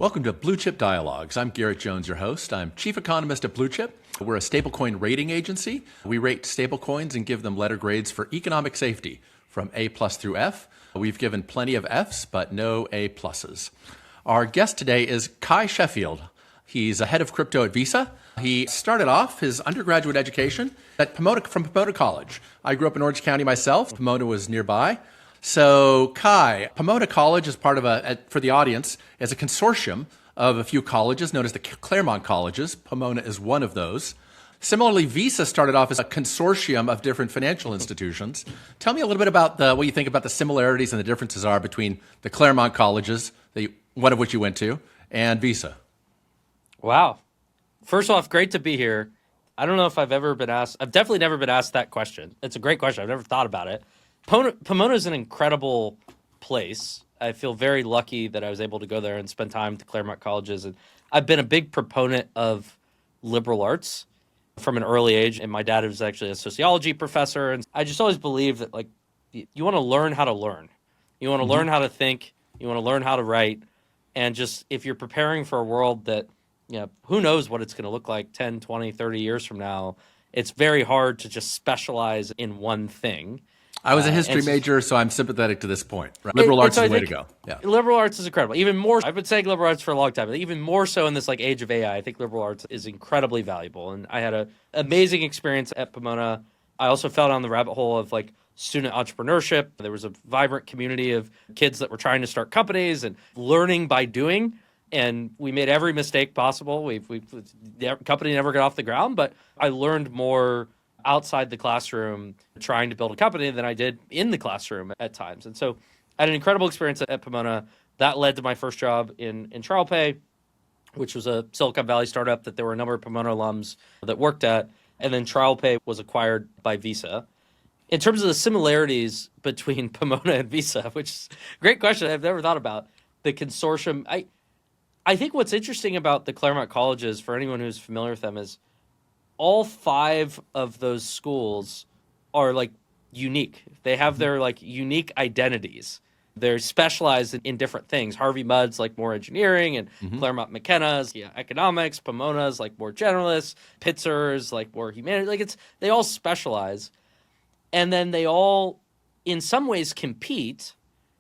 Welcome to Bluechip Dialogues. I'm Garett Jones, your host. I'm chief economist at Bluechip. We're a stablecoin rating agency. We rate stablecoins and give them letter grades for economic safety from A plus through F. We've given plenty of Fs, but no A pluses. Our guest today is Cuy Sheffield. He's a head of crypto at Visa. He started off his undergraduate education at Pomona College. I grew up in Orange County myself. Pomona was nearby. So, Cuy, Pomona College is part of for the audience, is a consortium of a few colleges known as the Claremont Colleges. Pomona is one of those. Similarly, Visa started off as a consortium of different financial institutions. Tell me a little bit about what you think about the similarities and the differences are between the Claremont Colleges, one of which you went to, and Visa. Wow. First off, great to be here. I don't know if I've ever been asked. I've definitely never been asked that question. It's a great question. I've never thought about it. Pomona is an incredible place. I feel very lucky that I was able to go there and spend time at the Claremont Colleges. And I've been a big proponent of liberal arts from an early age. And my dad was actually a sociology professor. And I just always believe that, like, you want to learn how to learn. You want to learn how to think. You want to learn how to write. And just if you're preparing for a world that, who knows what it's going to look like 10, 20, 30 years from now, it's very hard to just specialize in one thing. I was a history major, so I'm sympathetic to this point. Right? Liberal arts is the way to go. Yeah. Liberal arts is incredible. Even more, I've been saying liberal arts for a long time, but even more so in this age of AI, I think liberal arts is incredibly valuable. And I had an amazing experience at Pomona. I also fell down the rabbit hole of student entrepreneurship. There was a vibrant community of kids that were trying to start companies and learning by doing. And we made every mistake possible. The company never got off the ground, but I learned more outside the classroom trying to build a company than I did in the classroom at times. And so I had an incredible experience at Pomona. That led to my first job in TrialPay, which was a Silicon Valley startup that there were a number of Pomona alums that worked at. And then TrialPay was acquired by Visa. In terms of the similarities between Pomona and Visa, which is a great question I've never thought about, the consortium, I think what's interesting about the Claremont Colleges, for anyone who's familiar with them, is all 5 of those schools are unique. They have their unique identities. They're specialized in different things. Harvey Mudd's more engineering, and Claremont McKenna's economics. Pomona's more generalist. Pitzer's more humanity. They all specialize, and then they all, in some ways, compete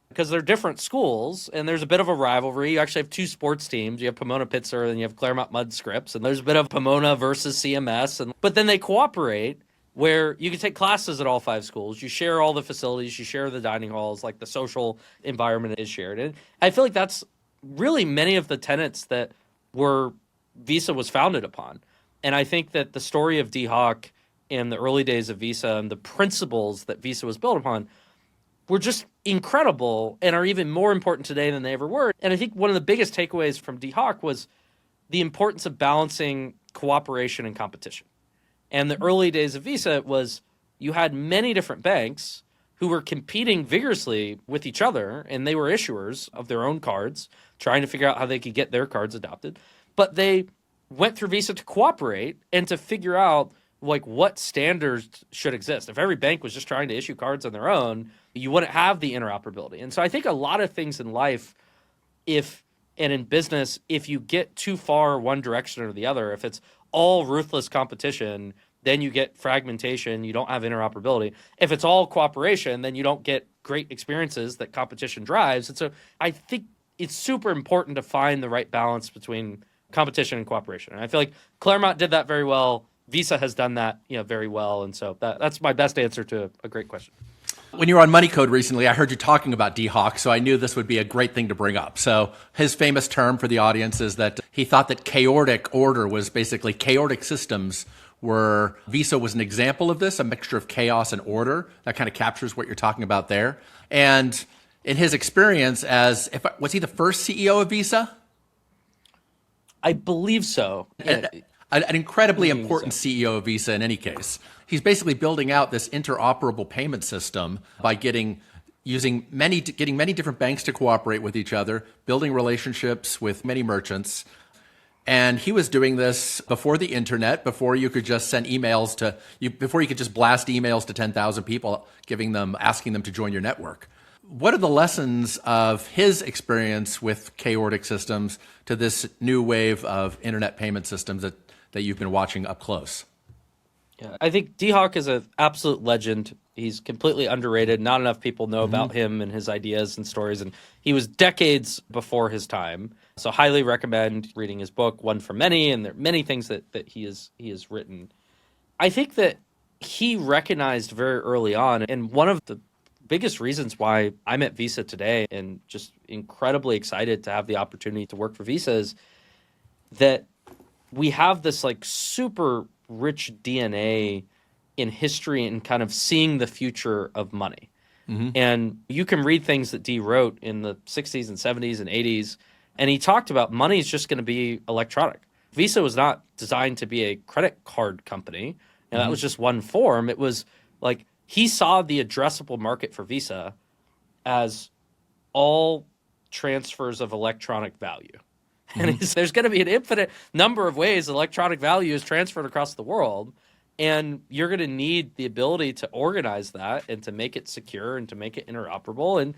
because they're different schools, and there's a bit of a rivalry. You actually have 2 sports teams. You have Pomona Pitzer, and you have Claremont Mudd Scripps, and there's a bit of Pomona versus CMS. But then they cooperate where you can take classes at all 5 schools. You share all the facilities. You share the dining halls. The social environment is shared. And I feel like that's really many of the tenets that Visa was founded upon. And I think that the story of Dee Hock in the early days of Visa and the principles that Visa was built upon were just incredible and are even more important today than they ever were. And I think one of the biggest takeaways from Dee Hock was the importance of balancing cooperation and competition. And the early days of Visa was you had many different banks who were competing vigorously with each other, and they were issuers of their own cards, trying to figure out how they could get their cards adopted. But they went through Visa to cooperate and to figure out what standards should exist. If every bank was just trying to issue cards on their own, you wouldn't have the interoperability. And so I think a lot of things in life, and in business, if you get too far one direction or the other, if it's all ruthless competition, then you get fragmentation, you don't have interoperability. If it's all cooperation, then you don't get great experiences that competition drives. And so I think it's super important to find the right balance between competition and cooperation. And I feel like Claremont did that very well. Visa has done that, very well, and so that's my best answer to a great question. When you were on Money Code recently, I heard you talking about Dee Hock, so I knew this would be a great thing to bring up. So his famous term for the audience is that he thought that chaotic order was basically chaotic systems where Visa was an example of this, a mixture of chaos and order. That kind of captures what you're talking about there. And in his experience was he the first CEO of Visa? I believe so. An incredibly important CEO of Visa in any case. He's basically building out this interoperable payment system by getting many different banks to cooperate with each other, building relationships with many merchants. And he was doing this before the internet, before you could just send emails before you could just blast emails to 10,000 people, asking them to join your network. What are the lessons of his experience with chaotic systems to this new wave of internet payment systems that you've been watching up close? Yeah, I think Dee Hock is an absolute legend. He's completely underrated. Not enough people know about him and his ideas and stories. And he was decades before his time. So highly recommend reading his book, One for Many, and there are many things that he has written. I think that he recognized very early on, and one of the biggest reasons why I'm at Visa today and just incredibly excited to have the opportunity to work for Visa is that we have this like super rich DNA in history and kind of seeing the future of money. And you can read things that Dee wrote in the 60s and 70s and 80s, and he talked about money is just going to be electronic. Visa was not designed to be a credit card company. And that was just one form. It was like he saw the addressable market for Visa as all transfers of electronic value. And there's going to be an infinite number of ways electronic value is transferred across the world. And you're going to need the ability to organize that and to make it secure and to make it interoperable.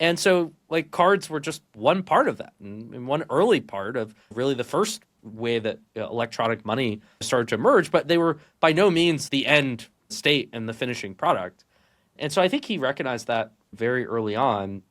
And so like cards were just one part of that and one early part of really the first way that electronic money started to emerge, but they were by no means the end state and the finishing product. And so I think he recognized that very early on.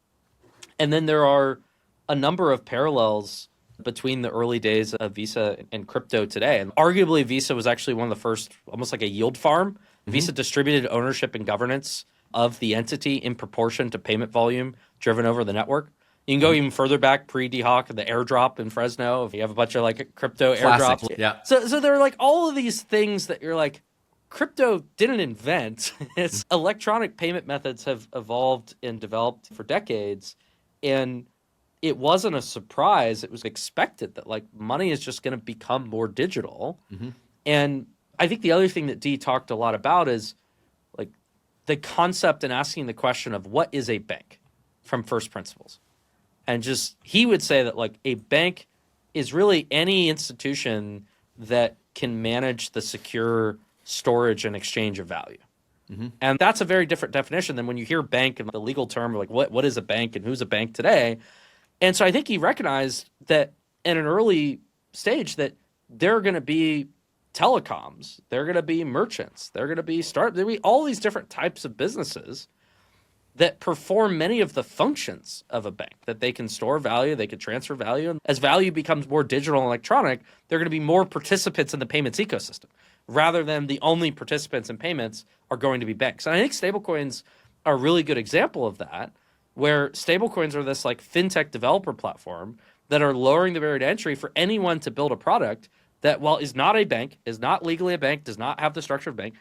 And then there are a number of parallels between the early days of Visa and crypto today. And arguably Visa was actually one of the first, almost like a yield farm. Visa distributed ownership and governance of the entity in proportion to payment volume driven over the network. You can go even further back, pre-Dee Hock, the airdrop in Fresno. If you have a bunch of like crypto Classic, airdrops. yeah. So there are like all of these things that you're like, crypto didn't invent. It's electronic payment methods have evolved and developed for decades. And it wasn't a surprise. It was expected that like money is just going to become more digital. And I think the other thing that Dee talked a lot about is like the concept and asking the question of what is a bank from first principles. And just he would say that like a bank is really any institution that can manage the secure storage and exchange of value. And that's a very different definition than when you hear bank and the legal term, like what is a bank and who's a bank today. And so I think he recognized that in an early stage that there are going to be telecoms, there are going to be merchants, there are going to be all these different types of businesses that perform many of the functions of a bank, that they can store value, they can transfer value. And as value becomes more digital and electronic, there are going to be more participants in the payments ecosystem, rather than the only participants in payments are going to be banks. And I think stablecoins are a really good example of that, where stablecoins are this like fintech developer platform that are lowering the barrier to entry for anyone to build a product that, while is not a bank, is not legally a bank, does not have the structure of a bank,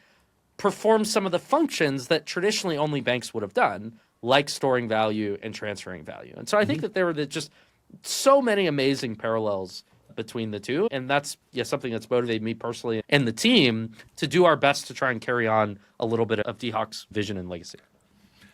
performs some of the functions that traditionally only banks would have done, like storing value and transferring value. And so I think that there were just so many amazing parallels between the two. And that's something that's motivated me personally and the team to do our best to try and carry on a little bit of Dee Hock's vision and legacy.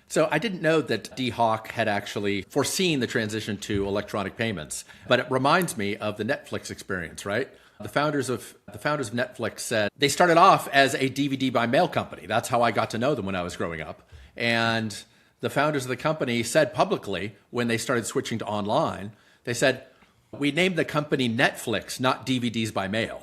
So I didn't know that Dee Hock had actually foreseen the transition to electronic payments, but it reminds me of the Netflix experience, right? The founders of Netflix said they started off as a DVD by mail company. That's how I got to know them when I was growing up. And the founders of the company said publicly when they started switching to online, they said, we named the company Netflix, not DVDs by mail.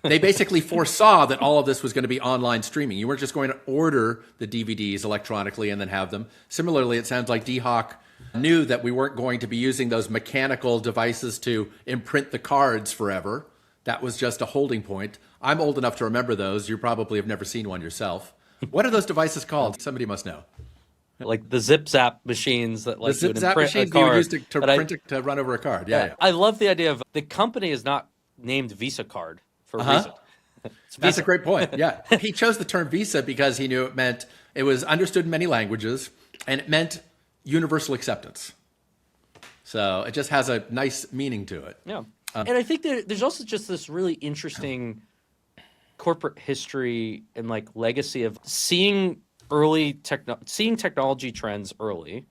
They basically foresaw that all of this was going to be online streaming. You weren't just going to order the DVDs electronically and then have them. Similarly, it sounds like Dee Hock knew that we weren't going to be using those mechanical devices to imprint the cards forever. That was just a holding point. I'm old enough to remember those. You probably have never seen one yourself. What are those devices called? Somebody must know. Like the zip zap machines that like the zip zap machines you would use to run over a card. Yeah. I love the idea of the company is not named Visa Card for a reason. That's a great point. Yeah. He chose the term Visa because he knew it was understood in many languages and it meant universal acceptance. So it just has a nice meaning to it. Yeah. And I think there's also just this really interesting corporate history and like legacy of seeing technology trends early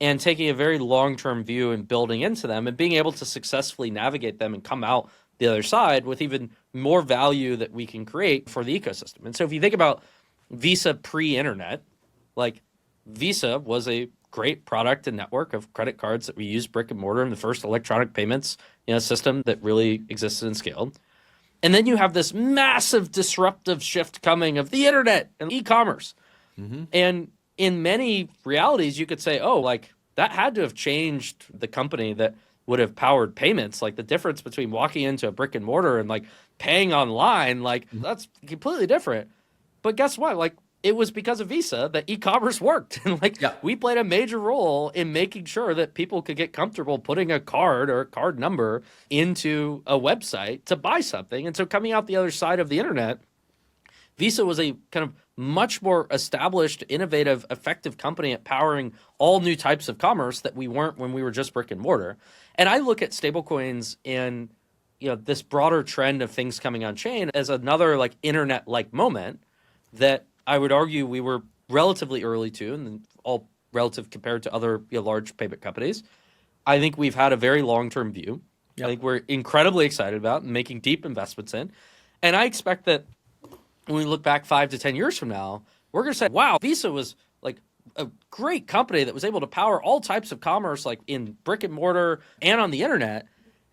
and taking a very long-term view and building into them and being able to successfully navigate them and come out the other side with even more value that we can create for the ecosystem. And so if you think about Visa pre-internet, like Visa was a great product and network of credit cards that we use brick and mortar, and the first electronic payments system that really existed and scaled. And then you have this massive disruptive shift coming of the internet and e-commerce. And in many realities, you could say, oh, like that had to have changed the company that would have powered payments. Like the difference between walking into a brick and mortar and like paying online, like that's completely different. But guess what? Like it was because of Visa that e-commerce worked. And like we played a major role in making sure that people could get comfortable putting a card or a card number into a website to buy something. And so coming out the other side of the internet, Visa was a kind of much more established, innovative, effective company at powering all new types of commerce that we weren't when we were just brick and mortar. And I look at stablecoins and this broader trend of things coming on chain as another like internet-like moment that I would argue we were relatively early to, and all relative compared to other large payment companies. I think we've had a very long-term view. I think we're incredibly excited about and making deep investments in. And I expect that when we look back 5 to 10 years from now, we're going to say, wow, Visa was like a great company that was able to power all types of commerce, like in brick and mortar and on the internet.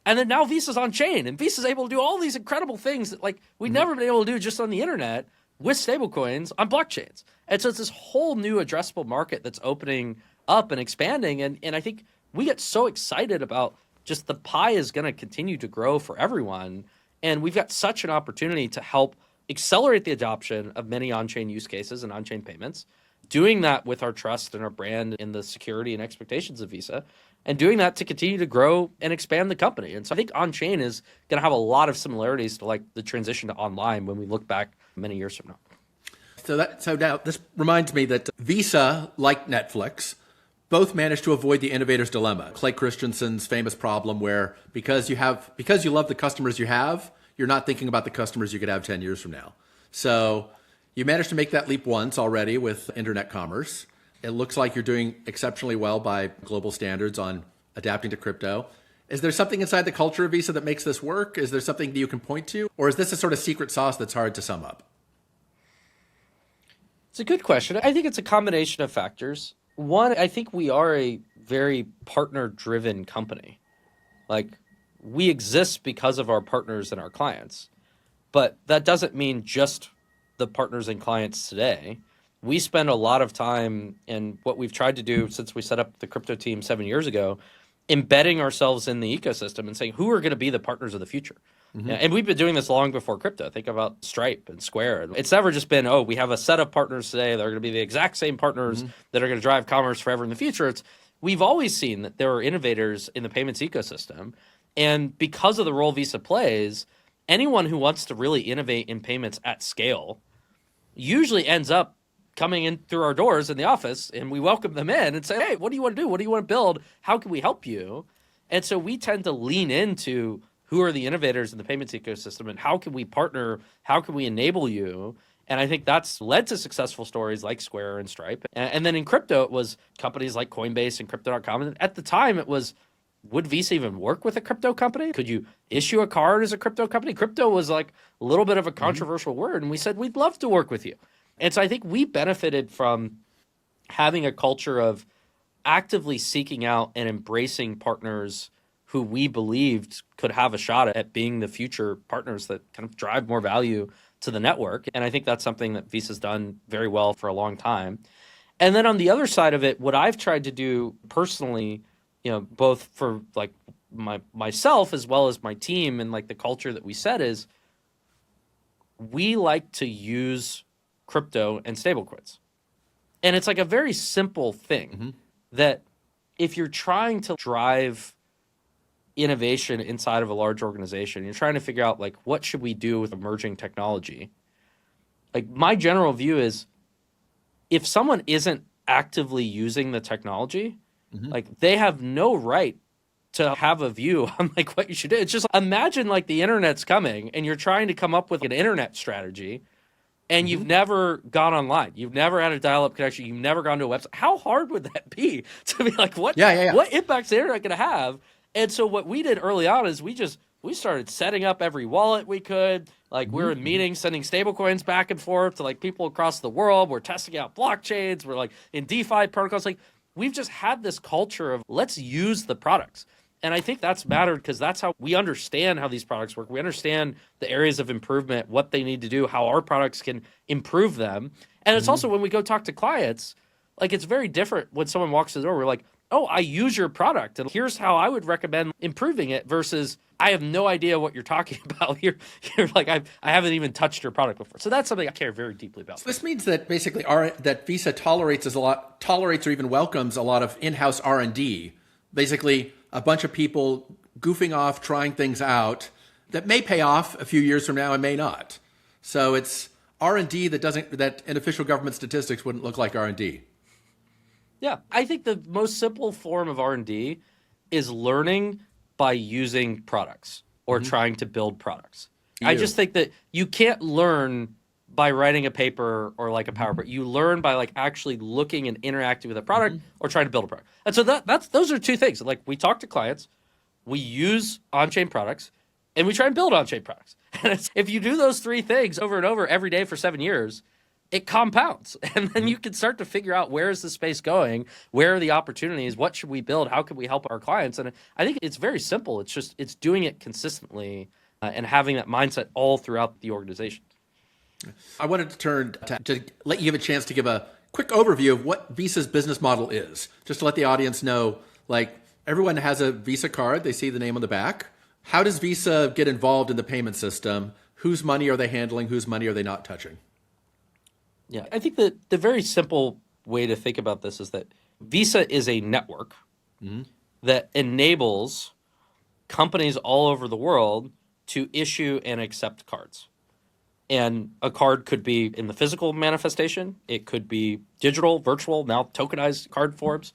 And then now Visa's on chain, and Visa's able to do all these incredible things that like we'd never been able to do just on the internet with stablecoins on blockchains. And so it's this whole new addressable market that's opening up and expanding. And I think we get so excited about just the pie is going to continue to grow for everyone. And we've got such an opportunity to help accelerate the adoption of many on-chain use cases and on-chain payments, doing that with our trust and our brand and the security and expectations of Visa, and doing that to continue to grow and expand the company. And so I think on-chain is going to have a lot of similarities to like the transition to online when we look back many years from now. So now this reminds me that Visa, like Netflix, both managed to avoid the innovator's dilemma. Clay Christensen's famous problem where because you love the customers you have, you're not thinking about the customers you could have 10 years from now. So you managed to make that leap once already with internet commerce. It looks like you're doing exceptionally well by global standards on adapting to crypto. Is there something inside the culture of Visa that makes this work? Is there something that you can point to? Or is this a sort of secret sauce that's hard to sum up? It's a good question. I think it's a combination of factors. One, I think we are a very partner-driven company. Like, we exist because of our partners and our clients. But that doesn't mean just the partners and clients today. We spend a lot of time, and what we've tried to do since we set up the crypto team 7 years ago, embedding ourselves in the ecosystem and saying, who are going to be the partners of the future? Yeah, and we've been doing this long before crypto. Think about Stripe and Square. It's never just been, oh, we have a set of partners today that are going to be the exact same partners that are going to drive commerce forever in the future. We've always seen that there are innovators in the payments ecosystem. And because of the role Visa plays, anyone who wants to really innovate in payments at scale usually ends up coming in through our doors in the office, and we welcome them in and say, hey, what do you want to do? What do you want to build? How can we help you? And so we tend to lean into who are the innovators in the payments ecosystem and how can we partner? How can we enable you? And I think that's led to successful stories like Square and Stripe. And then in crypto, it was companies like Coinbase and Crypto.com. And at the time, it was, would Visa even work with a crypto company? Could you issue a card as a crypto company? Crypto was like a little bit of a controversial word. And we said, we'd love to work with you. And so I think we benefited from having a culture of actively seeking out and embracing partners who we believed could have a shot at being the future partners that kind of drive more value to the network. And I think that's something that Visa's done very well for a long time. And then on the other side of it, what I've tried to do personally, both for like myself as well as my team and like the culture that we set is we like to use crypto and stablecoins. And it's like a very simple thing that if you're trying to drive innovation inside of a large organization, you're trying to figure out like what should we do with emerging technology. Like my general view is if someone isn't actively using the technology, like they have no right to have a view on like what you should do. It's just imagine like the internet's coming and you're trying to come up with an internet strategy and you've never gone online. You've never had a dial-up connection. You've never gone to a website. How hard would that be to be like, what impact's the internet going to have? And so what we did early on is we started setting up every wallet we could. Like we were in meetings, sending stablecoins back and forth to like people across the world. We're testing out blockchains. We're like in DeFi protocols. Like we've just had this culture of let's use the products. And I think that's mattered because that's how we understand how these products work. We understand the areas of improvement, what they need to do, how our products can improve them. And it's also when we go talk to clients, like it's very different when someone walks to the door. We're like, oh, I use your product and here's how I would recommend improving it versus I have no idea what you're talking about. You're like, I haven't even touched your product before. So that's something I care very deeply about. So this means that basically that Visa tolerates or even welcomes a lot of in-house R&D. Basically, a bunch of people goofing off, trying things out that may pay off a few years from now and may not. So it's R&D that in official government statistics wouldn't look like R&D. Yeah, I think the most simple form of R&D is learning by using products or trying to build products. I just think that you can't learn by writing a paper or like a PowerPoint. You learn by like actually looking and interacting with a product or trying to build a product. And so those are two things. Like we talk to clients, we use on-chain products, and we try and build on-chain products. And if you do those three things over and over every day for 7 years, it compounds. And then you can start to figure out where is the space going? Where are the opportunities? What should we build? How can we help our clients? And I think it's very simple. It's doing it consistently and having that mindset all throughout the organization. I wanted to turn to let you give a chance to give a quick overview of what Visa's business model is, just to let the audience know, like everyone has a Visa card. They see the name on the back. How does Visa get involved in the payment system? Whose money are they handling? Whose money are they not touching? Yeah, I think that the very simple way to think about this is that Visa is a network that enables companies all over the world to issue and accept cards. And a card could be in the physical manifestation. It could be digital, virtual, now tokenized card forms.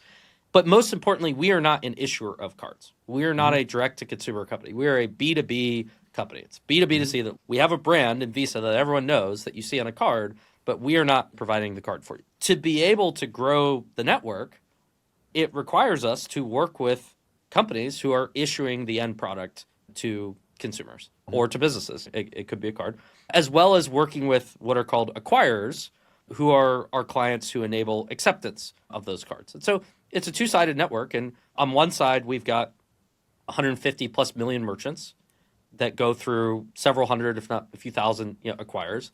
But most importantly, we are not an issuer of cards. We are not a direct-to-consumer company. We are a B2B company. It's B2B2C that we have a brand in Visa that everyone knows that you see on a card, but we are not providing the card for you. To be able to grow the network, it requires us to work with companies who are issuing the end product to consumers or to businesses. It could be a card, as well as working with what are called acquirers, who are our clients who enable acceptance of those cards. And so it's a two-sided network. And on one side, we've got 150 plus million merchants that go through several hundred, if not a few thousand, acquirers.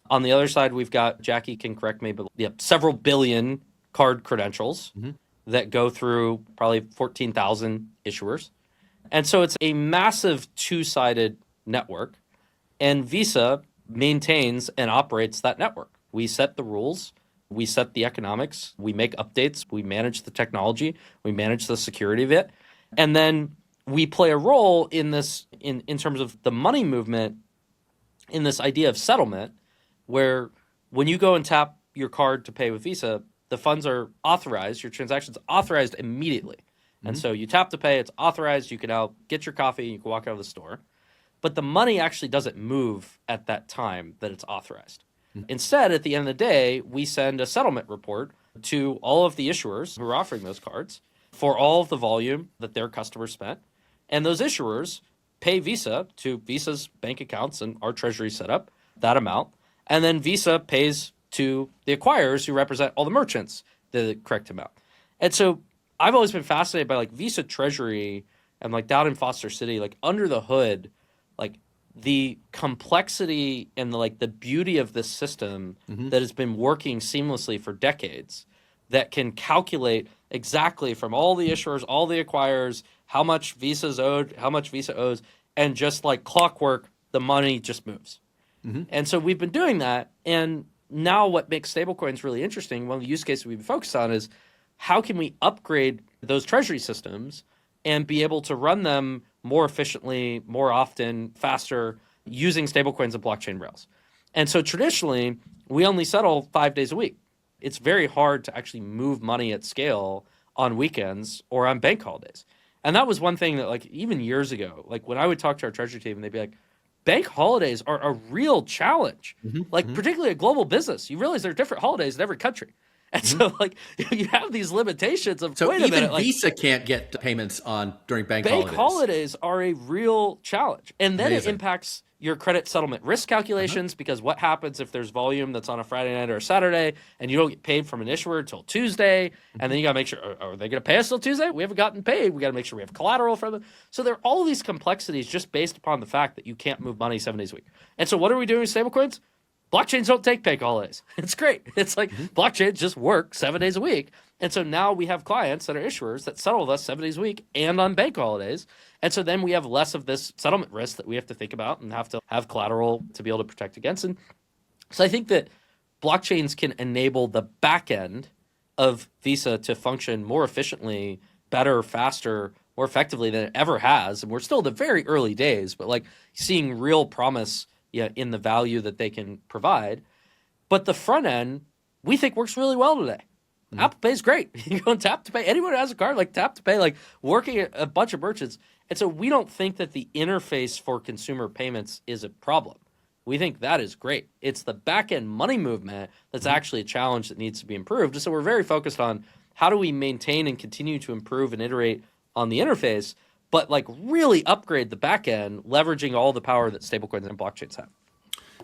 On the other side, we've got, Jackie can correct me, but several billion card credentials that go through probably 14,000 issuers. And so it's a massive two-sided network, and Visa maintains and operates that network. We set the rules, we set the economics, we make updates, we manage the technology, we manage the security of it, and then we play a role in this in terms of the money movement, in this idea of settlement, where when you go and tap your card to pay with Visa, the funds are authorized, your transaction's authorized immediately. And so you tap to pay, it's authorized, you can now get your coffee, you can walk out of the store. But the money actually doesn't move at that time that it's authorized. Instead, at the end of the day, we send a settlement report to all of the issuers who are offering those cards for all of the volume that their customers spent. And those issuers pay Visa to Visa's bank accounts and our treasury setup, that amount. And then Visa pays to the acquirers who represent all the merchants the correct amount. And so I've always been fascinated by like Visa Treasury and like down in Foster City, like under the hood, like the complexity and the beauty of this system that has been working seamlessly for decades, that can calculate exactly from all the issuers, all the acquirers, how much Visa's owed, how much Visa owes, and just like clockwork, the money just moves. And so we've been doing that. And now what makes stablecoins really interesting, one of the use cases we've been focused on is how can we upgrade those treasury systems and be able to run them more efficiently, more often, faster, using stablecoins and blockchain rails. And so traditionally, we only settle 5 days a week. It's very hard to actually move money at scale on weekends or on bank holidays. And that was one thing that like even years ago, like when I would talk to our treasury team, they'd be like, bank holidays are a real challenge, particularly a global business. You realize there are different holidays in every country. And so like you have these limitations of, So wait a even minute, like Visa can't get payments on during bank holidays are a real challenge. And then it Amazing. impacts your credit settlement risk calculations because what happens if there's volume that's on a Friday night or a Saturday and you don't get paid from an issuer until Tuesday? And then you got to make sure, are they going to pay us till Tuesday? We haven't gotten paid. We got to make sure we have collateral from them. So there are all these complexities just based upon the fact that you can't move money 7 days a week. And so what are we doing with stablecoins? Blockchains don't take bank holidays. It's great. It's like blockchains just work 7 days a week. And so now we have clients that are issuers that settle with us 7 days a week and on bank holidays. And so then we have less of this settlement risk that we have to think about and have to have collateral to be able to protect against. And so I think that blockchains can enable the back end of Visa to function more efficiently, better, faster, more effectively than it ever has. And we're still in the very early days, but like seeing real promise in the value that they can provide. But the front end, we think works really well today. Apple Pay is great. You go and tap to pay. Anyone who has a card, like tap to pay, like working at a bunch of merchants. And so we don't think that the interface for consumer payments is a problem. We think that is great. It's the back-end money movement that's actually a challenge that needs to be improved. So we're very focused on how do we maintain and continue to improve and iterate on the interface, but like really upgrade the back end, leveraging all the power that stablecoins and blockchains have.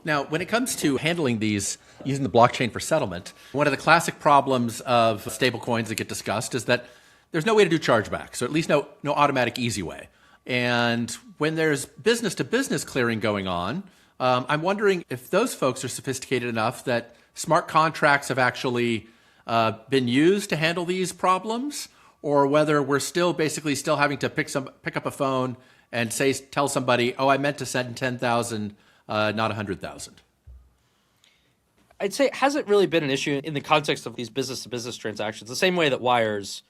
Now, when it comes to handling these using the blockchain for settlement, one of the classic problems of stablecoins that get discussed is that there's no way to do chargeback, so at least no automatic easy way. And when there's business-to-business clearing going on, I'm wondering if those folks are sophisticated enough that smart contracts have actually been used to handle these problems, or whether we're still having to pick up a phone and tell somebody, oh, I meant to send 10,000, not 100,000. I'd say it hasn't really been an issue in the context of these business-to-business transactions, the same way that wires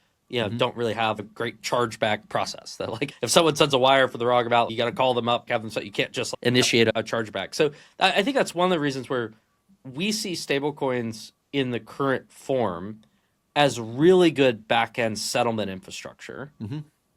don't really have a great chargeback process. That like if someone sends a wire for the wrong amount, you got to call them up, have them so you can't just initiate a chargeback. So I think that's one of the reasons where we see stablecoins in the current form as really good back-end settlement infrastructure,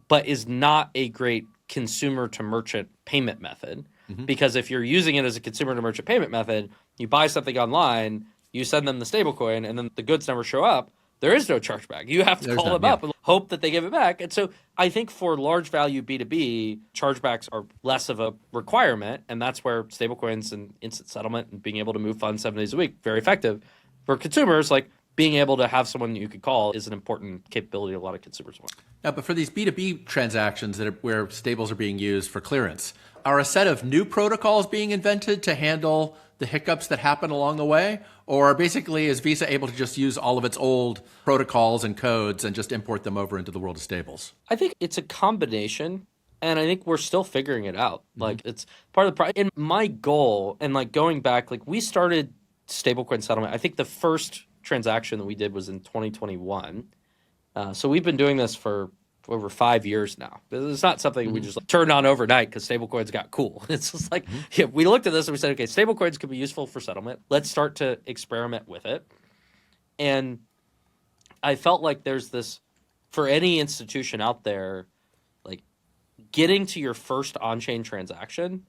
but is not a great consumer-to-merchant payment method. Because if you're using it as a consumer-to-merchant payment method, you buy something online, you send them the stablecoin, and then the goods never show up, there is no chargeback. You have to call them up and hope that they give it back. And so I think for large value B2B, chargebacks are less of a requirement, and that's where stablecoins and instant settlement and being able to move funds 7 days a week, very effective. For consumers, like being able to have someone you could call is an important capability a lot of consumers want. Now, but for these B2B transactions where stables are being used for clearance, are a set of new protocols being invented to handle the hiccups that happen along the way? Or basically, is Visa able to just use all of its old protocols and codes and just import them over into the world of stables? I think it's a combination, and I think we're still figuring it out. Like, it's part of the problem. And my goal, and like going back, like we started stablecoin settlement, I think the first transaction that we did was in 2021. So we've been doing this for over 5 years now. It's not something we just turned on overnight because stablecoins got cool. It's just like, we looked at this and we said, okay, stablecoins could be useful for settlement. Let's start to experiment with it. And I felt like there's this, for any institution out there, like getting to your first on-chain transaction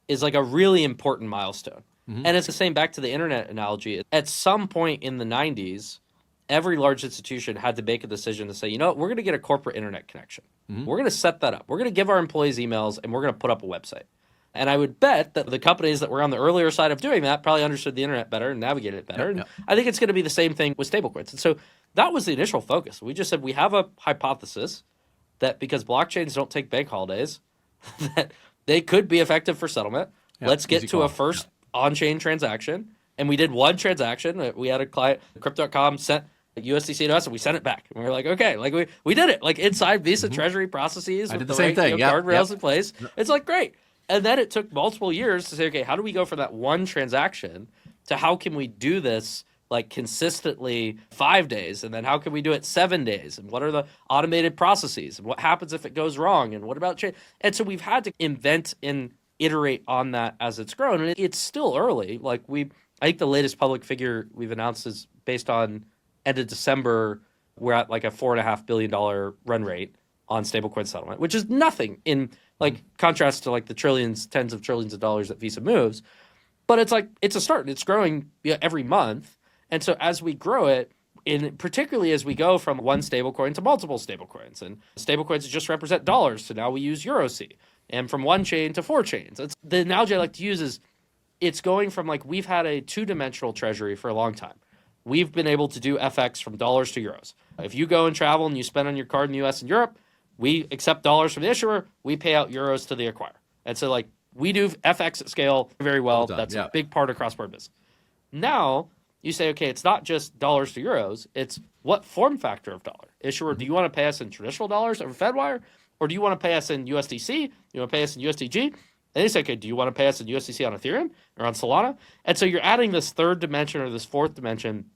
is like a really important milestone. And it's the same back to the internet analogy. At some point in the 90s, every large institution had to make a decision to say, you know what, we're going to get a corporate internet connection. We're going to set that up. We're going to give our employees emails, and we're going to put up a website. And I would bet that the companies that were on the earlier side of doing that probably understood the internet better and navigated it better. And I think it's going to be the same thing with stablecoins. And so that was the initial focus. We just said we have a hypothesis that because blockchains don't take bank holidays, that they could be effective for settlement. Let's get to a first on-chain transaction. And we did one transaction. We had a client, Crypto.com, sent USDC to us, and we sent it back. And we were like, okay, like we did it. Like inside Visa Treasury processes with the right guardrails in place. It's like, great. And then it took multiple years to say, okay, how do we go from that one transaction to how can we do this like consistently 5 days? And then how can we do it 7 days? And what are the automated processes? And what happens if it goes wrong? And what about change? And so we've had to invent and iterate on that as it's grown. And it's still early. Like I think the latest public figure we've announced is based on end of December, we're at like a $4.5 billion run rate on stablecoin settlement, which is nothing in like contrast to like the trillions, tens of trillions of dollars that Visa moves. But it's like, it's a start. It's growing every month. And so as we grow it, particularly as we go from one stablecoin to multiple stablecoins, and stablecoins just represent dollars, so now we use EURC, and from one chain to four chains. The analogy I like to use is it's going from like we've had a two-dimensional treasury for a long time. We've been able to do FX from dollars to euros. If you go and travel and you spend on your card in the US and Europe, we accept dollars from the issuer, we pay out euros to the acquirer. And so like we do FX at scale very well. That's a big part of cross-border business. Now you say, okay, it's not just dollars to euros, it's what form factor of dollar. Issuer, do you want to pay us in traditional dollars over FedWire? Or do you want to pay us in USDC? You want to pay us in USDG? And they say, okay, do you want to pay us in USDC on Ethereum or on Solana? And so you're adding this third dimension or this fourth dimension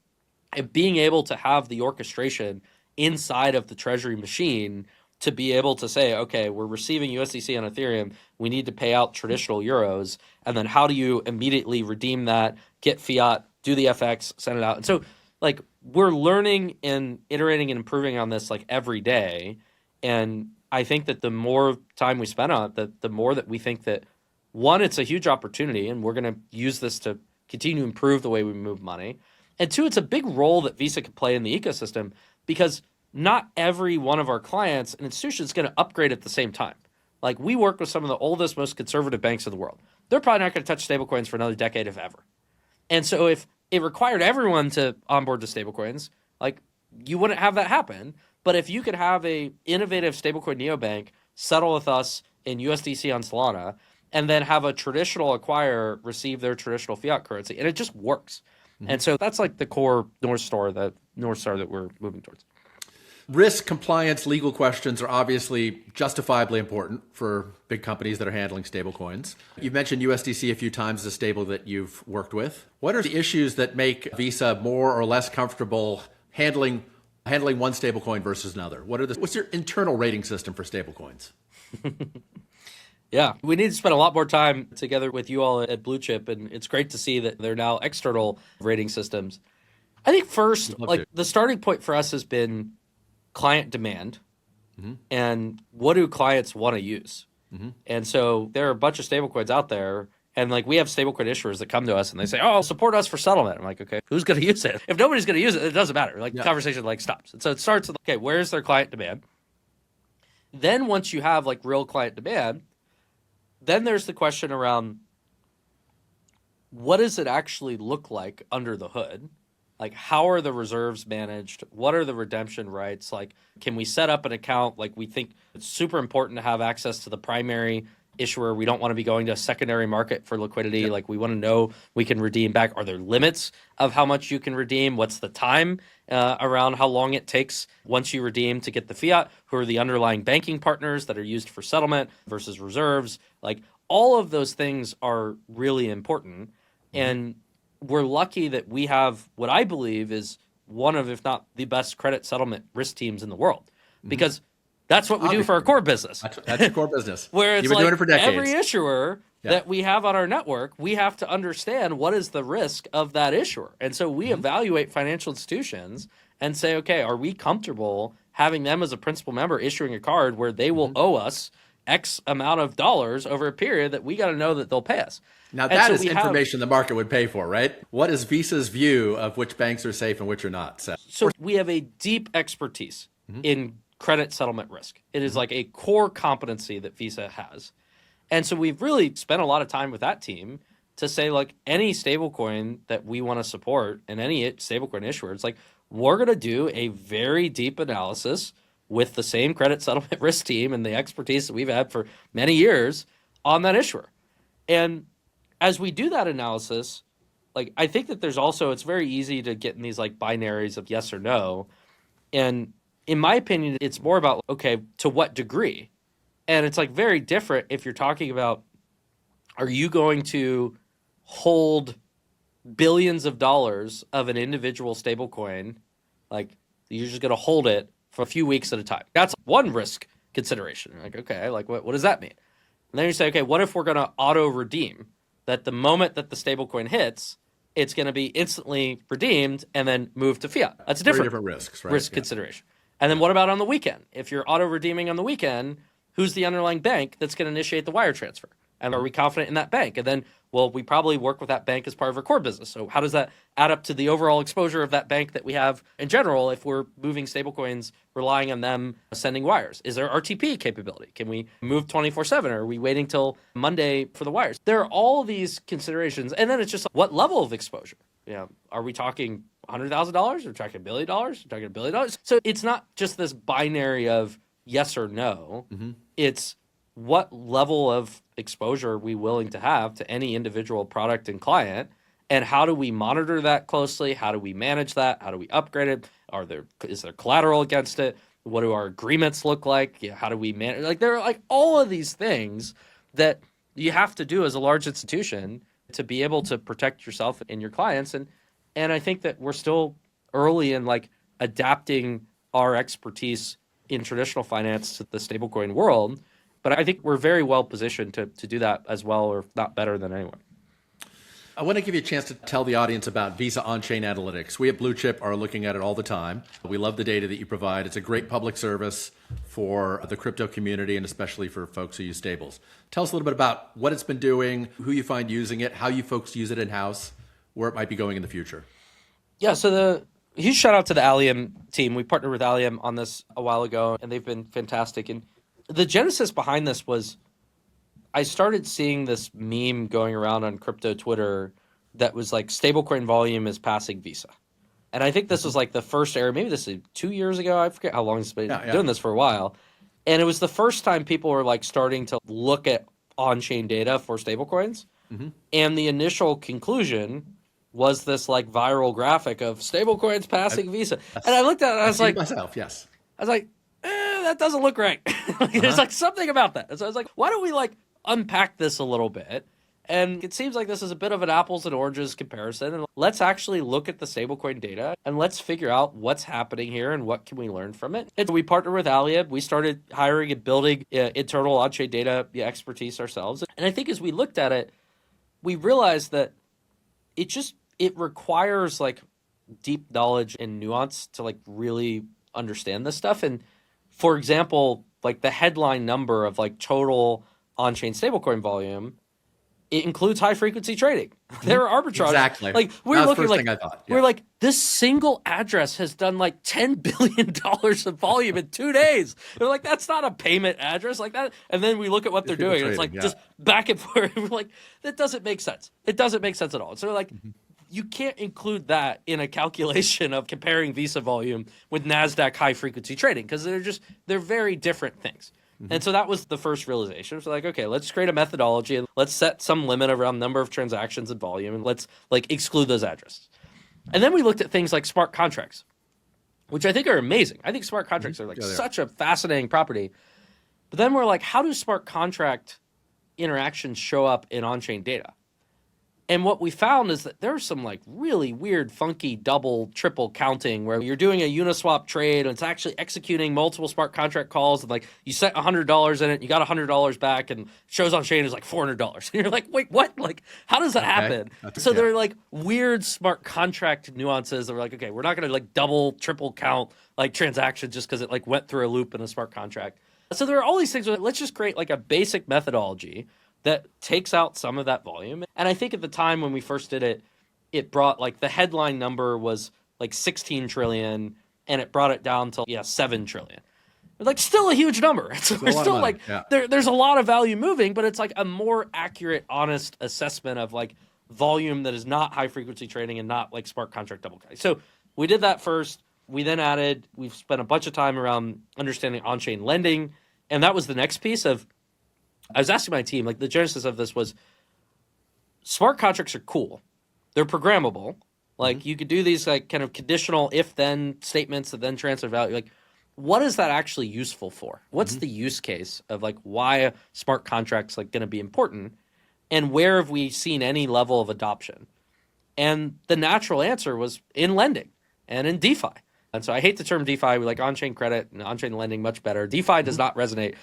and being able to have the orchestration inside of the treasury machine to be able to say, okay, we're receiving USDC on Ethereum, we need to pay out traditional euros, and then how do you immediately redeem that, get fiat, do the FX, send it out. And so like we're learning and iterating and improving on this like every day. And I think that the more time we spend on it, the more that we think that, one, it's a huge opportunity, and we're going to use this to continue to improve the way we move money. And two, it's a big role that Visa can play in the ecosystem because not every one of our clients and institutions is going to upgrade at the same time. Like we work with some of the oldest, most conservative banks in the world. They're probably not going to touch stablecoins for another decade, if ever. And so if it required everyone to onboard to stablecoins, like you wouldn't have that happen. But if you could have a innovative stablecoin neobank settle with us in USDC on Solana, and then have a traditional acquirer receive their traditional fiat currency, and it just works. Mm-hmm. And so that's like the core North Star that we're moving towards. Risk, compliance, legal questions are obviously justifiably important for big companies that are handling stablecoins. You've mentioned USDC a few times as a stable that you've worked with. What are the issues that make Visa more or less comfortable handling one stablecoin versus another? What's your internal rating system for stablecoins? Yeah, we need to spend a lot more time together with you all at Bluechip, and it's great to see that there are now external rating systems. I think first, the starting point for us has been client demand, and what do clients want to use? And so there are a bunch of stablecoins out there, and like we have stablecoin issuers that come to us and they say, "Oh, support us for settlement." I'm like, "Okay, who's going to use it? If nobody's going to use it, it doesn't matter." Like the conversation like stops. And so it starts with, okay, where's their client demand? Then once you have like real client demand, then there's the question around what does it actually look like under the hood? Like, how are the reserves managed? What are the redemption rights? Like, can we set up an account? Like, we think it's super important to have access to the primary issuer. We don't want to be going to a secondary market for liquidity. Yep. Like, we want to know we can redeem back. Are there limits of how much you can redeem? What's the time around how long it takes once you redeem to get the fiat? Who are the underlying banking partners that are used for settlement versus reserves? Like, all of those things are really important. And we're lucky that we have what I believe is one of, if not the best credit settlement risk teams in the world, because that's what we do for our core business. That's your core business. Where it's You've been doing it for decades. Every issuer that we have on our network, we have to understand what is the risk of that issuer. And so we evaluate financial institutions and say, okay, are we comfortable having them as a principal member issuing a card where they will owe us X amount of dollars over a period that we got to know that they'll pay us? Now, that is information the market would pay for, right? What is Visa's view of which banks are safe and which are not? So we have a deep expertise in credit settlement risk. It is like a core competency that Visa has. And so we've really spent a lot of time with that team to say, like, any stablecoin that we want to support and any stablecoin issuer, it's like, we're going to do a very deep analysis with the same credit settlement risk team and the expertise that we've had for many years on that issuer. And as we do that analysis, like, I think that there's also, it's very easy to get in these like binaries of yes or no. And in my opinion, it's more about, okay, to what degree? And it's like very different if you're talking about, are you going to hold billions of dollars of an individual stablecoin? Like, you're just going to hold it for a few weeks at a time. That's one risk consideration. You're like, okay, like what does that mean? And then you say, okay, what if we're going to auto redeem? That the moment that the stablecoin hits, it's going to be instantly redeemed and then moved to fiat. That's a different risks, right? Risk consideration. And then what about on the weekend? If you're auto redeeming on the weekend, who's the underlying bank that's going to initiate the wire transfer? And are we confident in that bank? And then, well, we probably work with that bank as part of our core business. So how does that add up to the overall exposure of that bank that we have in general if we're moving stablecoins, relying on them sending wires? Is there RTP capability? Can we move 24/7? Or are we waiting till Monday for the wires? There are all these considerations. And then it's just what level of exposure? Are we talking $100,000? Are we talking $1 billion? Are we talking $1 billion? So it's not just this binary of yes or no. It's what level of exposure are we willing to have to any individual product and client, and how do we monitor that closely? How do we manage that? How do we upgrade it? Is there collateral against it? What do our agreements look like? How do we manage? Like, there are like all of these things that you have to do as a large institution to be able to protect yourself and your clients. And I think that we're still early in like adapting our expertise in traditional finance to the stablecoin world. But I think we're very well positioned to do that as well, or if not better than anyone. I want to give you a chance to tell the audience about Visa on-chain analytics. We at Bluechip are looking at it all the time. We love the data that you provide. It's a great public service for the crypto community and especially for folks who use stables. Tell us a little bit about what it's been doing, who you find using it, how you folks use it in-house, where it might be going in the future. Yeah, so huge shout out to the Allium team. We partnered with Allium on this a while ago, and they've been fantastic. And the genesis behind this was I started seeing this meme going around on crypto Twitter that was like stablecoin volume is passing Visa. And I think this was like the first era, maybe this is 2 years ago. I forget how long it's been doing this for a while. And it was the first time people were like starting to look at on-chain data for stablecoins. And the initial conclusion was this like viral graphic of stablecoins passing Visa. And I looked at it and I was like, myself, yes. I was like, that doesn't look right. There's like something about that. And so I was like, why don't we like unpack this a little bit? And it seems like this is a bit of an apples and oranges comparison. And let's actually look at the stablecoin data and let's figure out what's happening here and what can we learn from it. And we partnered with Allium. We started hiring and building internal on-chain data expertise ourselves. And I think as we looked at it, we realized that it requires like deep knowledge and nuance to like really understand this stuff. And for example, like the headline number of like total on-chain stablecoin volume, it includes high frequency trading. There are arbitrage. Exactly. Like we're looking like, I thought. We're like, this single address has done like $10 billion of volume in 2 days. We're like, that's not a payment address like that. And then we look at what they're doing. And it's like just back and forth. We're like, that doesn't make sense. It doesn't make sense at all. So we're like, you can't include that in a calculation of comparing Visa volume with NASDAQ high frequency trading because they're very different things. And so that was the first realization. So like, okay, let's create a methodology and let's set some limit around number of transactions and volume and let's like exclude those addresses. And then we looked at things like smart contracts, which I think are amazing. I think smart contracts are like such a fascinating property. But then we're like, how do smart contract interactions show up in on-chain data? And what we found is that there's some like really weird, funky double, triple counting where you're doing a Uniswap trade and it's actually executing multiple smart contract calls. And like you set $100 in it, you got $100 back, and shows on chain is like $400. And you're like, wait, what? Like, how does that happen? So there are like weird smart contract nuances that were like, okay, we're not going to like double, triple count like transactions just because it like went through a loop in a smart contract. So there are all these things. Let's just create like a basic methodology that takes out some of that volume. And I think at the time when we first did it, it brought like the headline number was like 16 trillion and it brought it down to 7 trillion. Like still a huge number. So we're still like, there's a lot of value moving, but it's like a more accurate, honest assessment of like volume that is not high frequency trading and not like smart contract double counting. So we did that first. We then we've spent a bunch of time around understanding on-chain lending. And that was the next piece of, I was asking my team, like the genesis of this was smart contracts are cool. They're programmable. Like you could do these like kind of conditional if-then statements that then transfer value. Like what is that actually useful for? What's the use case of like why a smart contract's like going to be important? And where have we seen any level of adoption? And the natural answer was in lending and in DeFi. And so I hate the term DeFi. We like on-chain credit and on-chain lending much better. DeFi does not resonate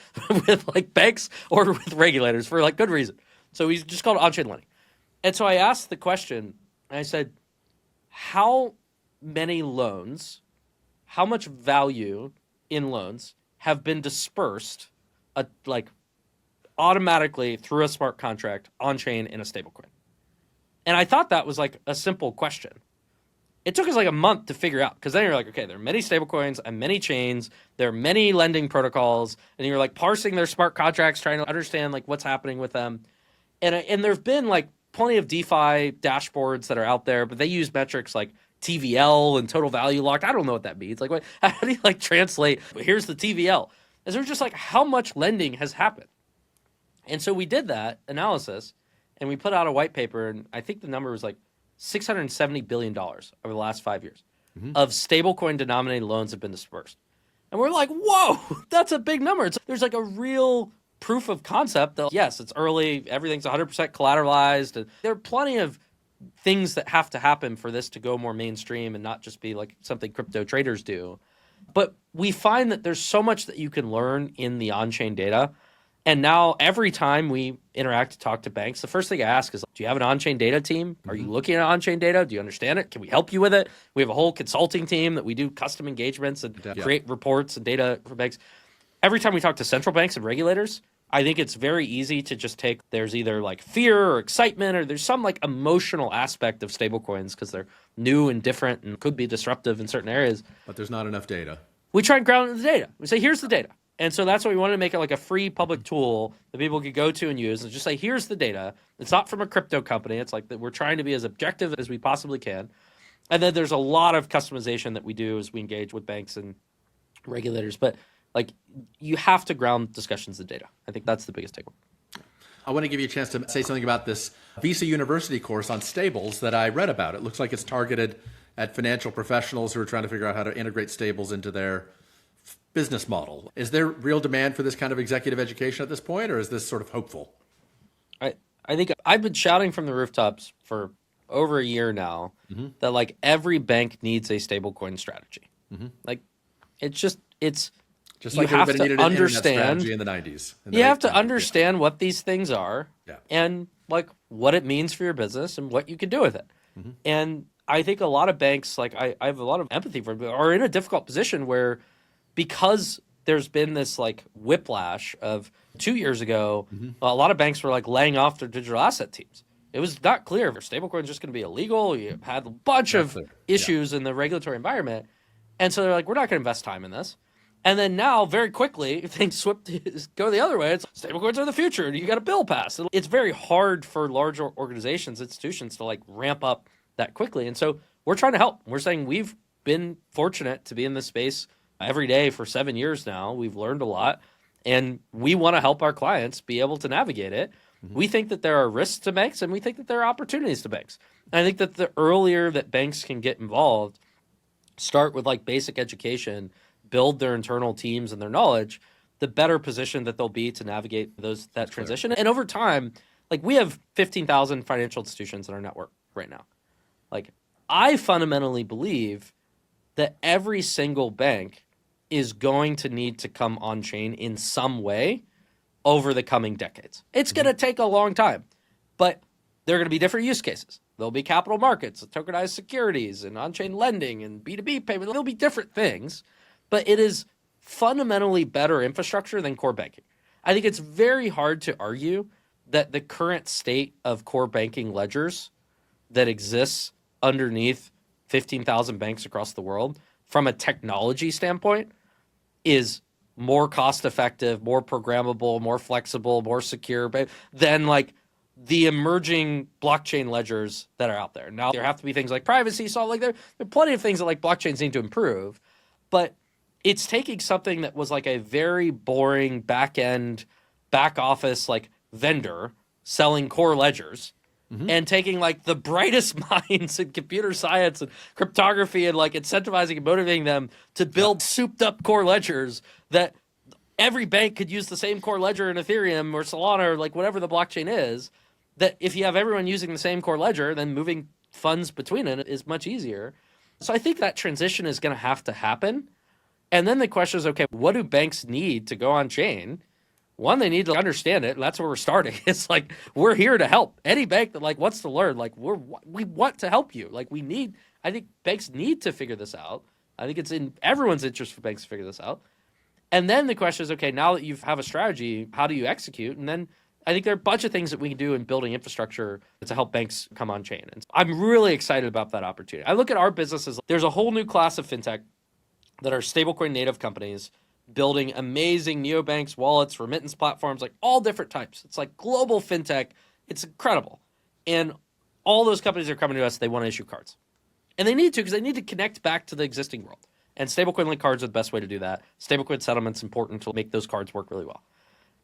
with like banks or with regulators for like good reason. So we just called it on-chain lending. And so I asked the question, and I said, how many loans, how much value in loans have been dispersed like automatically through a smart contract on-chain in a stablecoin? And I thought that was like a simple question. It took us like a month to figure out, because then you're like, okay, there are many stablecoins and many chains, there are many lending protocols, and you're like parsing their smart contracts, trying to understand like what's happening with them. And there've been like plenty of DeFi dashboards that are out there, but they use metrics like TVL and total value locked. I don't know what that means. Like, what, how do you like translate? Here's the TVL. And so we're just like, how much lending has happened? And so we did that analysis, and we put out a white paper, and I think the number was like $670 billion over the last 5 years of stablecoin denominated loans have been dispersed. And we're like, whoa, that's a big number. There's like a real proof of concept that, yes, it's early, everything's 100% collateralized. There are plenty of things that have to happen for this to go more mainstream and not just be like something crypto traders do. But we find that there's so much that you can learn in the on-chain data. And now every time we interact to talk to banks, the first thing I ask is, do you have an on-chain data team? Are you looking at on-chain data? Do you understand it? Can we help you with it? We have a whole consulting team that we do custom engagements and create reports and data for banks. Every time we talk to central banks and regulators, I think it's very easy to just take, there's either like fear or excitement, or there's some like emotional aspect of stablecoins because they're new and different and could be disruptive in certain areas. But there's not enough data. We try and ground it in the data. We say, here's the data. And so that's why we wanted to make it like a free public tool that people could go to and use and just say, here's the data. It's not from a crypto company. It's like that we're trying to be as objective as we possibly can. And then there's a lot of customization that we do as we engage with banks and regulators. But like, you have to ground discussions in data. I think that's the biggest takeaway. I want to give you a chance to say something about this Visa University course on stables that I read about. It looks like it's targeted at financial professionals who are trying to figure out how to integrate stables into their business model. Is there real demand for this kind of executive education at this point, or is this sort of hopeful? I think I've been shouting from the rooftops for over a year now that like every bank needs a stablecoin strategy. Like it's just like you have everybody to needed an understand internet strategy in the 90s. You have to understand what these things are and like what it means for your business and what you can do with it. And I think a lot of banks, like I have a lot of empathy for them, are in a difficult position where, because there's been this like whiplash of 2 years ago, a lot of banks were like laying off their digital asset teams. It was not clear if stablecoin is just going to be illegal. You had a bunch of issues in the regulatory environment. And so they're like, we're not going to invest time in this. And then now, very quickly, things go the other way. It's stablecoins are the future. You got a bill passed. It's very hard for large organizations, institutions to like ramp up that quickly. And so we're trying to help. We're saying we've been fortunate to be in this space every day for 7 years now. We've learned a lot, and we want to help our clients be able to navigate it. We think that there are risks to banks, and we think that there are opportunities to banks. And I think that the earlier that banks can get involved, start with like basic education, build their internal teams and their knowledge, the better position that they'll be to navigate that transition. And over time, like we have 15,000 financial institutions in our network right now. Like I fundamentally believe that every single bank is going to need to come on chain in some way over the coming decades. It's going to take a long time, but there are going to be different use cases. There'll be capital markets, tokenized securities, and on-chain lending, and B2B payment. There'll be different things, but it is fundamentally better infrastructure than core banking. I think it's very hard to argue that the current state of core banking ledgers that exists underneath 15,000 banks across the world from a technology standpoint is more cost effective, more programmable, more flexible, more secure than like the emerging blockchain ledgers that are out there. Now there have to be things like privacy, so like there are plenty of things that like blockchains need to improve, but it's taking something that was like a very boring back office like vendor selling core ledgers and taking like the brightest minds in computer science and cryptography and like incentivizing and motivating them to build souped up core ledgers that every bank could use the same core ledger in Ethereum or Solana or like whatever the blockchain is, that if you have everyone using the same core ledger, then moving funds between it is much easier. So I think that transition is going to have to happen. And then the question is, okay, what do banks need to go on chain? One, they need to understand it, and that's where we're starting. It's like, we're here to help. Any bank that like wants to learn, like we want to help you. Like I think banks need to figure this out. I think it's in everyone's interest for banks to figure this out. And then the question is, okay, now that you have a strategy, how do you execute? And then I think there are a bunch of things that we can do in building infrastructure to help banks come on chain. And I'm really excited about that opportunity. I look at our businesses, there's a whole new class of fintech that are stablecoin native companies building amazing neobanks, wallets, remittance platforms, like all different types. It's like global fintech. It's incredible. And all those companies are coming to us, they want to issue cards. And they need to, because they need to connect back to the existing world. And stablecoin linked cards are the best way to do that. Stablecoin settlement's important to make those cards work really well.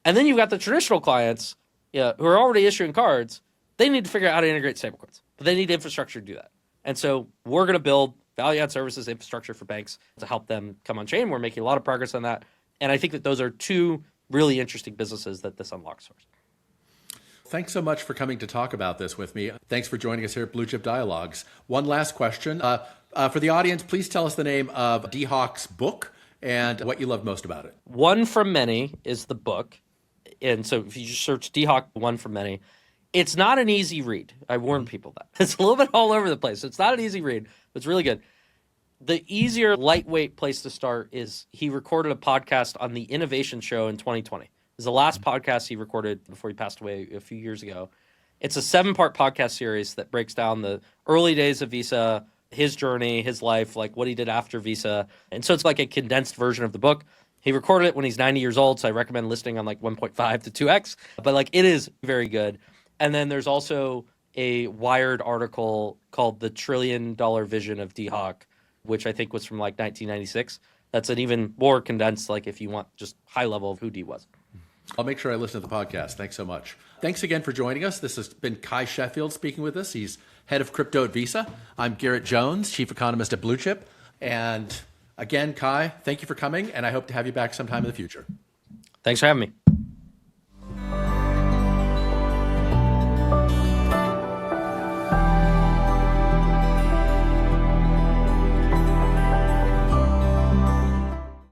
And then you've got the traditional clients who are already issuing cards. They need to figure out how to integrate stablecoins, but they need infrastructure to do that. And so we're going to build value-add services infrastructure for banks to help them come on chain. We're making a lot of progress on that. And I think that those are two really interesting businesses that this unlocks for us. Thanks so much for coming to talk about this with me. Thanks for joining us here at Bluechip Dialogues. One last question. For the audience, please tell us the name of Dee Hock's book and what you love most about it. One from Many is the book. And so if you just search Dee Hock, One from Many, it's not an easy read. I warn people that. It's a little bit all over the place. It's not an easy read, but it's really good. The easier, lightweight place to start is he recorded a podcast on the Innovation Show in 2020. It was the last podcast he recorded before he passed away a few years ago. It's a 7-part podcast series that breaks down the early days of Visa, his journey, his life, like what he did after Visa. And so it's like a condensed version of the book. He recorded it when he's 90 years old, so I recommend listening on like 1.5 to 2x. But like it is very good. And then there's also a Wired article called The $1 Trillion Vision of Dee Hock, which I think was from like 1996. That's an even more condensed, like if you want just high level of who Dee was. I'll make sure I listen to the podcast. Thanks so much. Thanks again for joining us. This has been Cuy Sheffield speaking with us. He's head of crypto at Visa. I'm Garett Jones, chief economist at Bluechip. And again, Cuy, thank you for coming, and I hope to have you back sometime in the future. Thanks for having me.